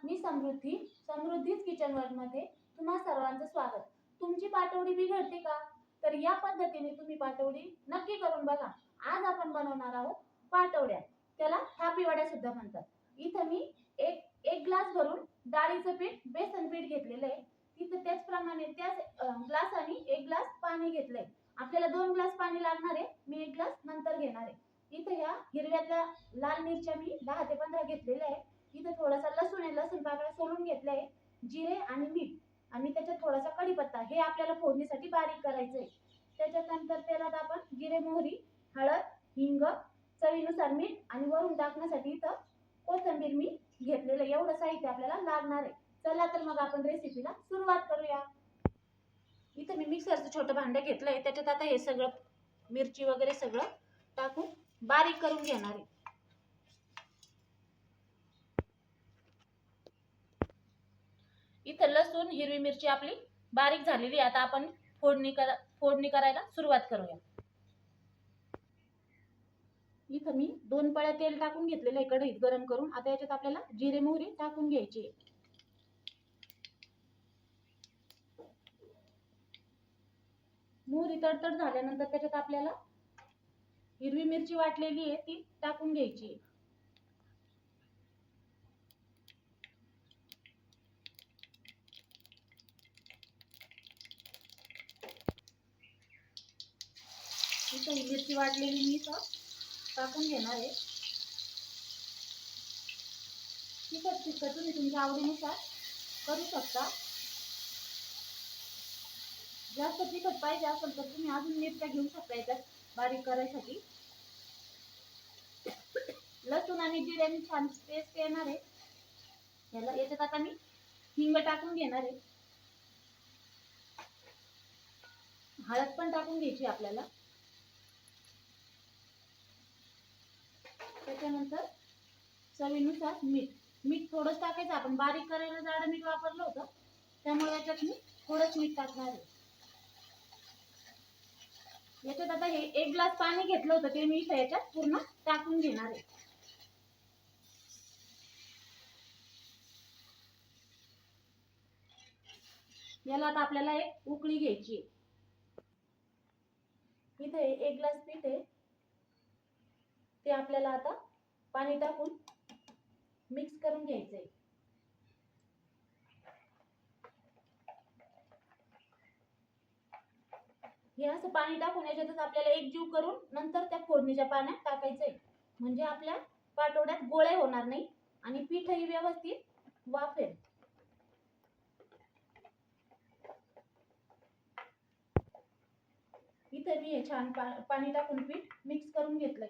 मी समृद्धीच किचनवर मध्ये तुम्हा सर्वांचं स्वागत. तुमची पाटवडी बिघडते का? तर या पद्धतीने तुम्ही पाटवडी नक्की करून बघा. आज आपण बनवणार आहोत पाटवड्या. त्याला थापी वड्या सुद्धा म्हणतात. इथं मी एक ग्लास भरून डाळीचं पीठ, बेसन पीठ घेतलेलं आहे. इथं त्याचप्रमाणे त्याच ग्लासाने 1 ग्लास पाणी घेतलंय. आपल्याला 2 ग्लास पाणी लागणार आहे. मी 1 ग्लास नंतर घेणार आहे. इथं ह्या हिरव्याच्या लाल मिरच्या मी 10 ते 15 घेतलेल्या आहे. इथं थोडासा लसूण आहे, लसूण पाकळ्या सोलून घेतलाय, जिरे आणि मीठ आणि त्याच्यात थोडासा कढीपत्ता हे आपल्याला फोडणीसाठी बारीक करायचंय. त्याच्यानंतर तेलात आपण जिरे, मोहरी, हळद, हिंग, चवीनुसार मीठ आणि वरून टाकण्यासाठी इथं कोथिंबीर मी घेतलेलं एवढं साहित्य आपल्याला लागणार आहे. चला तर मग आपण रेसिपीला सुरुवात करूया. इथं मी मिक्सरचं छोटं भांडं घेतलंय. त्याच्यात आता हे सगळं मिरची वगैरे सगळं टाकून बारीक करून घेणार आहे. इथं लसूण, हिरवी मिरची आपली बारीक झालेली. आता आपण फोडणी करायला सुरुवात करूया. इथं मी 2 पळ्या तेल टाकून घेतलेलं आहे कढईत गरम करून. आता याच्यात आपल्याला जिरे, मोहरी टाकून घ्यायची. मोहरी तडतड झाल्यानंतर त्याच्यात आपल्याला हिरवी मिरची वाटलेली आहे ती टाकून घ्यायची. इथं ही मिरची वाटलेली मी टाकून घेणार आहे. तिखट तुम्ही तुमच्या आवडीनुसार करू शकता. जास्त तिखट पाहिजे असेल तर तुम्ही अजून मिरच्या घेऊ शकता याच्यात बारीक करायसाठी. लसूण आणि जिऱ्याची छान पेस्ट येणार आहे. याच्यात आता मी हिंग टाकून घेणार आहे. हळद पण टाकून घ्यायची आपल्याला. त्याच्यानंतर चवीनुसार मीठ थोडंच टाकायचं. आपण बारीक करायला जाडं मीठ वापरलं होतं, त्यामुळे याच्यात मी थोडंच मीठ टाकणार आहे. याच्यात आता हे 1 ग्लास पाणी घेतलं होतं ते मी याच्यात पूर्ण टाकून घेणार आहे. याला आता आपल्याला एक उकळी घ्यायची. इथे 1 ग्लास पीठ आहे ते आपल्याला आता पाणी टाकून मिक्स करून घ्यायचंय. हे असं पाणी टाकून याच्यातच आपल्याला एकजीव करून नंतर त्या फोडणीच्या पाण्यात टाकायचंय. म्हणजे आपल्या पाटवड्यात गोळे होणार नाही आणि पीठही व्यवस्थित वाफेल. इथे मी हे छान पाणी टाकून पीठ मिक्स करून घेतलंय.